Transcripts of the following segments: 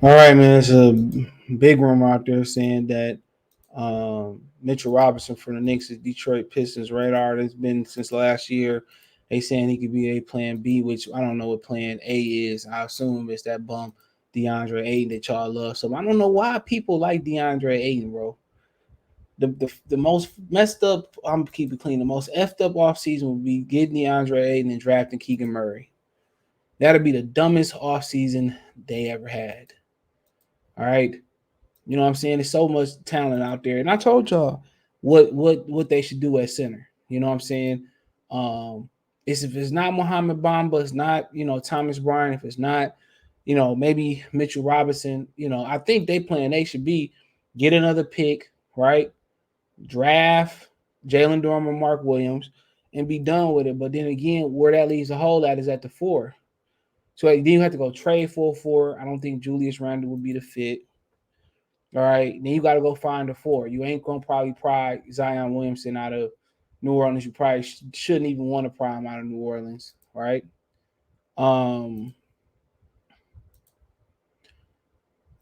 All right, man. It's a big rumor out there saying that Mitchell Robinson from the Knicks is Detroit Pistons radar. It's been since last year. They saying he could be a plan B, which I don't know what plan A is. I assume it's that bum DeAndre Ayton that y'all love. So I don't know why people like DeAndre Ayton, bro. The most messed up, I'm gonna keep it clean. The most effed up offseason would be getting DeAndre Ayton and drafting Keegan Murray. That'd be the dumbest offseason they ever had. All right. You know what I'm saying? There's so much talent out there. And I told y'all what they should do at center. You know what I'm saying? It's if it's not Muhammad Bamba, it's not, Thomas Bryant, if it's not, maybe Mitchell Robinson, I think they should be get another pick, right? Draft Jalen Durham or Mark Williams and be done with it. But then again, where that leaves a hole at is at the four. So then you have to go trade for a four. I don't think Julius Randle would be the fit. All right. Then you got to go find a four. You ain't going to probably pry Zion Williamson out of New Orleans. You probably shouldn't even want to pry him out of New Orleans. Right. Um,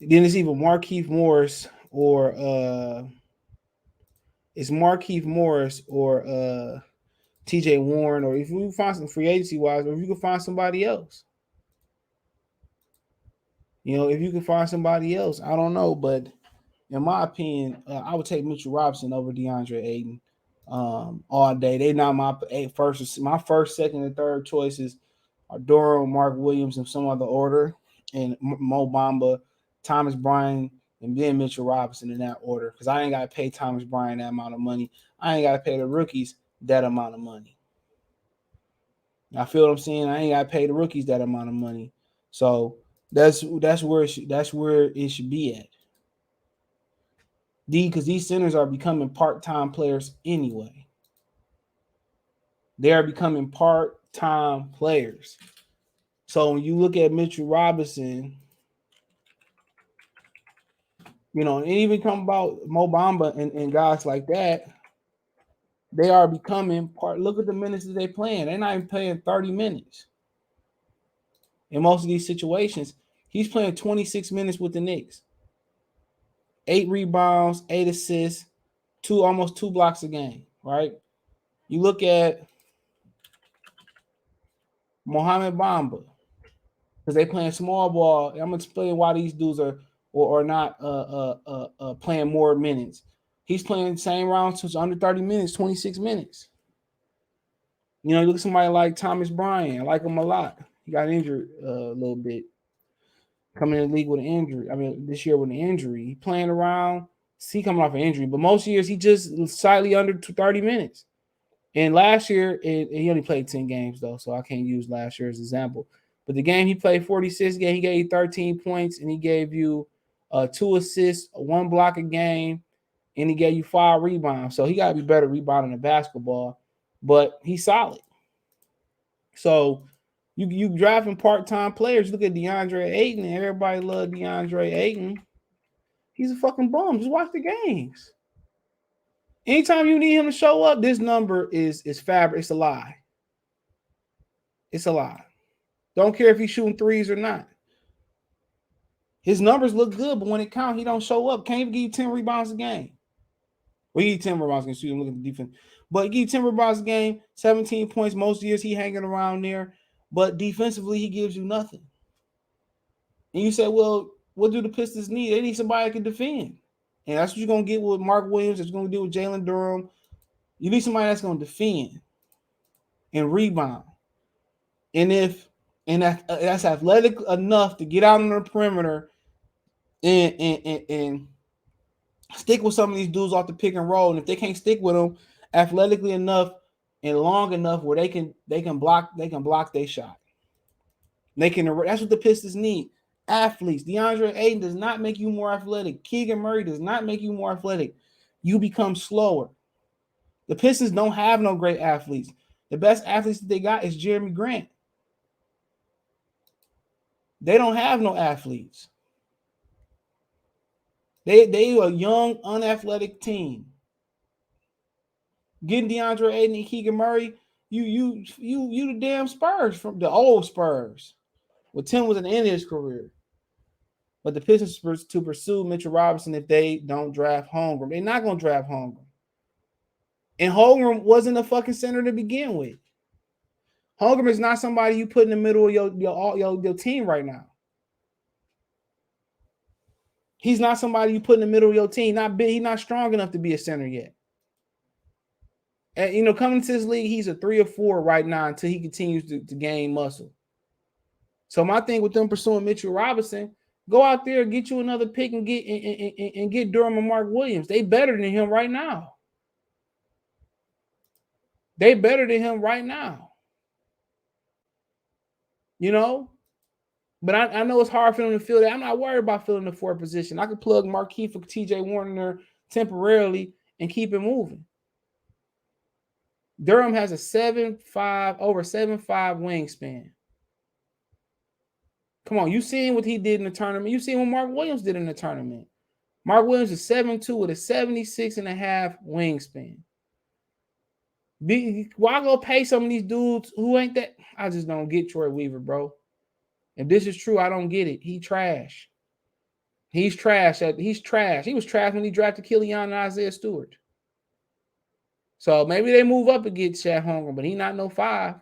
then it's either Markeith Morris or it's Markeith Morris or TJ Warren, or if you find some free agency wise, or if you can find somebody else. If you can find somebody else, I don't know, but in my opinion, I would take Mitchell Robinson over DeAndre Ayton all day. They not my first, second, and third choices are Durham, Mark Williams, and some other order, and Mo Bamba, Thomas Bryant, and then Mitchell Robinson in that order. Because I ain't got to pay Thomas Bryant that amount of money. I ain't got to pay the rookies that amount of money. I feel what I'm saying. I ain't got to pay the rookies that amount of money. So that's where it should be at. Because these centers are becoming part-time players anyway. They are becoming part-time players. So when you look at Mitchell Robinson, and even come about Mo Bamba and guys like that, they are becoming part. Look at the minutes that they playing. They're not even playing 30 minutes in most of these situations. He's playing 26 minutes with the Knicks, 8 rebounds, 8 assists, almost 2 blocks a game. Right? You look at Mohamed Bamba, because they playing small ball. I'm gonna explain why these dudes are or not playing more minutes. He's playing the same rounds, so it's under 30 minutes, 26 minutes. You look at somebody like Thomas Bryant. I like him a lot. He got injured a little bit coming in the league with an injury. I mean, this year with an injury, he playing around. He coming off an injury, but most years he just slightly under 30 minutes. And last year, he only played 10 games, though, so I can't use last year as an example. But the game he played 46 game, he gave you 13 points, and he gave you 2 assists, 1 block a game, and he gave you 5 rebounds. So he got to be better rebounding the basketball, but he's solid. So you drafting part-time players. Look at DeAndre Ayton, and everybody love DeAndre Ayton. He's a fucking bum. Just watch the games. Anytime you need him to show up, this number is fabric. It's a lie. It's a lie. Don't care if he's shooting threes or not. His numbers look good, but when it counts, he don't show up. Can't even give you 10 rebounds a game. Well, he give 10 rebounds a game. So look at the defense. But he give you 10 rebounds a game, 17 points. Most years he hanging around there. But defensively, he gives you nothing. And you say, well, what do the Pistons need? They need somebody that can defend. And that's what you're going to get with Mark Williams. That's going to do with Jalen Durham. You need somebody that's going to defend and rebound. That's athletic enough to get out on the perimeter and stick with some of these dudes off the pick and roll. And if they can't stick with them athletically enough and long enough where they can block their shot. That's what the Pistons need. Athletes. DeAndre Ayton does not make you more athletic. Keegan Murray does not make you more athletic. You become slower. The Pistons don't have no great athletes. The best athletes that they got is Jeremy Grant. They don't have no athletes. They are a young, unathletic team. Getting DeAndre Ayton and Keegan Murray, you the damn Spurs from the old Spurs. Well, Tim was at the end of his career. but the Pistons to pursue Mitchell Robinson if they don't draft Holmgren. They're not going to draft Holmgren. And Holmgren wasn't a fucking center to begin with. Holmgren is not somebody you put in the middle of your team right now. He's not somebody you put in the middle of your team. He's not strong enough to be a center yet. And coming to this league, he's a 3 or 4 right now until he continues to gain muscle. So my thing with them pursuing Mitchell Robinson, go out there, get you another pick and get Durham and Mark Williams. They better than him right now. They better than him right now. But I know it's hard for them to fill that. I'm not worried about filling the 4th position. I could plug Marquise for TJ Warner temporarily and keep it moving. Durham has a 7'5", over 7'5" wingspan. Come on, you seen what he did in the tournament. You seen what Mark Williams did in the tournament. Mark Williams is 7'2" with a 76.5 wingspan. Why go pay some of these dudes who ain't that? I just don't get Troy Weaver, bro. If this is true, I don't get it. He trash. He's trash. He's trash. He was trash when he drafted Killian and Isaiah Stewart. So maybe they move up and get Shaq Holmgren, but he not no 5.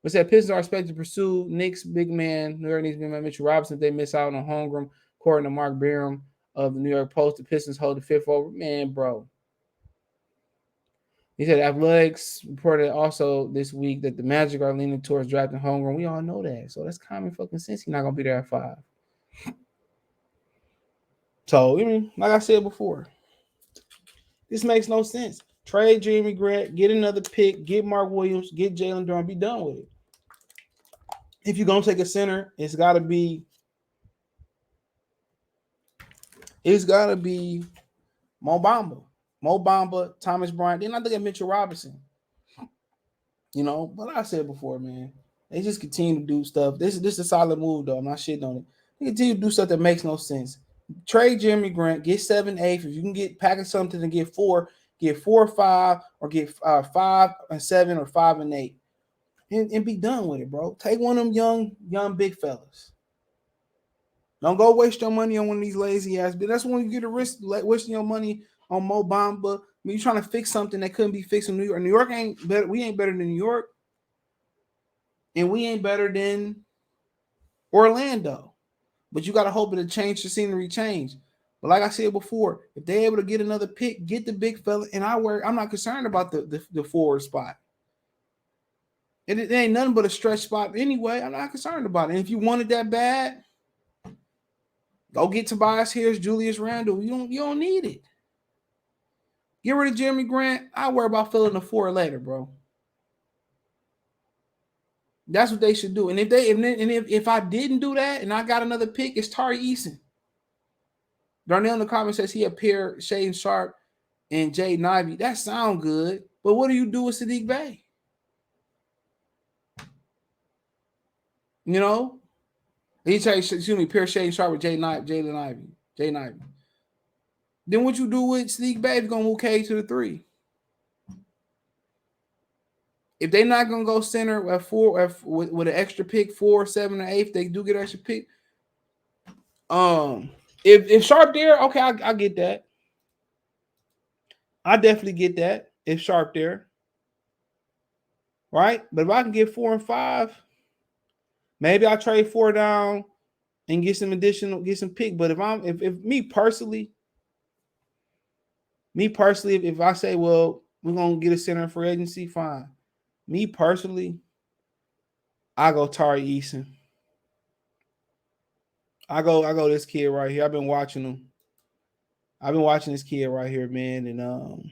But said Pistons are expected to pursue Knicks big man, New York Knicks big man Mitchell Robinson if they miss out on Holmgren, according to Mark Biram of the New York Post. The Pistons hold the 5th over. Man, bro. He said Athletics reported also this week that the Magic are leaning towards drafting Holmgren. We all know that. So that's common fucking sense. He's not going to be there at 5. So, like I said before, this makes no sense. Trade Jeremy Grant, get another pick, get Mark Williams, get Jalen Durham, be done with it. If you're going to take a center, it's got to be Mo Bamba, Thomas Bryant. Then I think at Mitchell Robinson. But like I said before, man, they just continue to do stuff. This is a solid move, though. I'm not shitting on it. They continue to do stuff that makes no sense. Trade Jeremy Grant, get 7, 8. If you can package something and get 4 or 5, or get 5 and 7 or 5 and 8, and be done with it, bro. Take one of them young big fellas. Don't go waste your money on one of these lazy ass. But that's when you get a risk wasting your money on Mo Bamba. You're trying to fix something that couldn't be fixed in New York. New York ain't better. We ain't better than New York, and we ain't better than Orlando. But you got to hope it'll change, the scenery change. But like I said before, if they're able to get another pick, get the big fella, and I'm not concerned about the forward spot. It ain't nothing but a stretch spot anyway. I'm not concerned about it. And if you wanted that bad, go get Tobias Harris, Julius Randle. You don't need it. Get rid of Jeremy Grant. I worry about filling the 4 later, bro. That's what they should do. And if I didn't do that and I got another pick, it's Tari Eason. Darnell in the comments says he appeared Shaden Sharp and Jaden Ivey. That sound good, but what do you do with Sadiq Bey? He pair Shaden Sharp with Jaden Ivey. Then what you do with Sadiq Bey if you're gonna move K to the 3? If they're not gonna go center at 4 with an extra pick, 4, 7, or 8, they do get an extra pick. If Sharp there, okay, I get that. I definitely get that if Sharp there, right? But if I can get 4 and 5, maybe I trade 4 down and get some pick. But if me personally, if I say, well, we're gonna get a center for agency, fine. Me personally, I go Tari Eason. I go this kid right here. I've been watching him. I've been watching this kid right here, man, and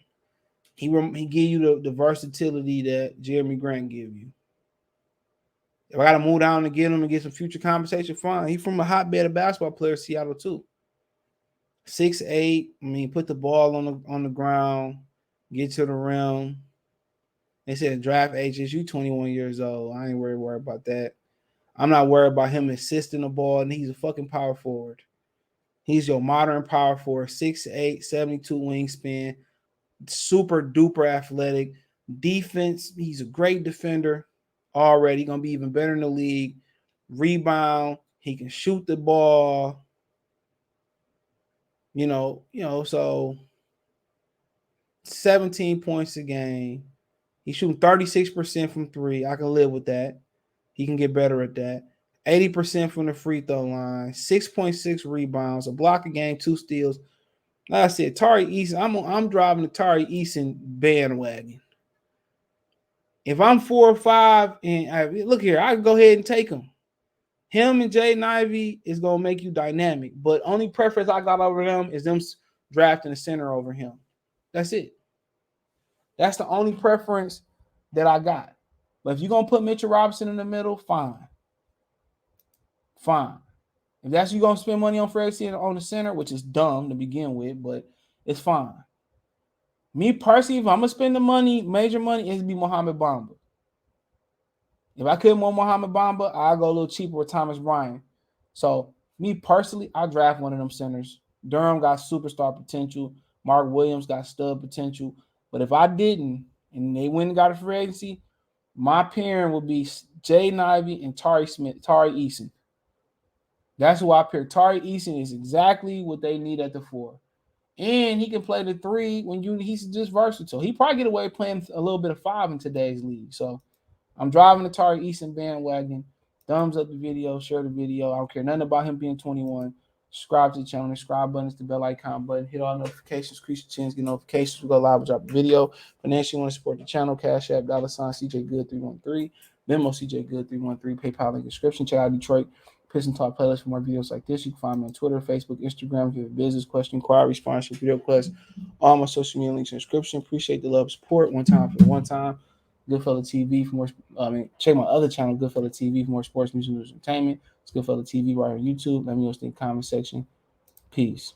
he give you the versatility that Jeremy Grant give you. If I got to move down to get him and get some future compensation, fine. He's from a hotbed of basketball players, Seattle too. 6'8". Put the ball on the ground, get to the rim. They said draft age is you 21 years old. I ain't worried about that. I'm not worried about him assisting the ball, and he's a fucking power forward. He's your modern power forward, 6'8", 72 wingspan, super duper athletic. Defense, he's a great defender already. Going to be even better in the league. Rebound, he can shoot the ball. So 17 points a game. He's shooting 36% from three. I can live with that. He can get better at that. 80% from the free throw line, 6.6 rebounds, a block a game, 2 steals. Like I said, Tari Eason, I'm driving the Tari Eason bandwagon. If I'm 4 or 5, and look here, I can go ahead and take him. Him and Jaden Ivey is gonna make you dynamic, but only preference I got over them is them drafting a center over him. That's it. That's the only preference that I got. But if you're gonna put Mitchell Robinson in the middle, fine. Fine. If that's you gonna spend money on free agency on the center, which is dumb to begin with, but it's fine. Me personally, if I'm gonna spend the money, major money, it'd be Mohamed Bamba. If I couldn't want Mohamed Bamba, I'll go a little cheaper with Thomas Bryant. So me personally, I draft one of them centers. Durham got superstar potential. Mark Williams got stud potential. But if I didn't, and they went and got a free agency, my pairing would be Jaden Ivey and Tari Eason. That's who I picked. Tari Eason is exactly what they need at the 4. And he can play the 3 he's just versatile. He probably get away playing a little bit of 5 in today's league. So I'm driving the Tari Eason bandwagon. Thumbs up the video, share the video. I don't care nothing about him being 21. Subscribe to the channel. The subscribe button is the bell icon button. Hit all notifications. Increase your chance. Get notifications. We go live. We drop a video. Financially, you want to support the channel. Cash App, $ CJ Good 313. Venmo CJ Good 313. PayPal link description. Check out Detroit Piston Talk playlist for more videos like this. You can find me on Twitter, Facebook, Instagram. If you have a business question, inquiry, sponsorship, video request, all my social media links in the description. Appreciate the love, support. One time for the one time. Goodfella TV for more. Check my other channel, Goodfella TV, for more sports, music, news, entertainment. It's Goodfella TV right on YouTube. Let me know in the comment section. Peace.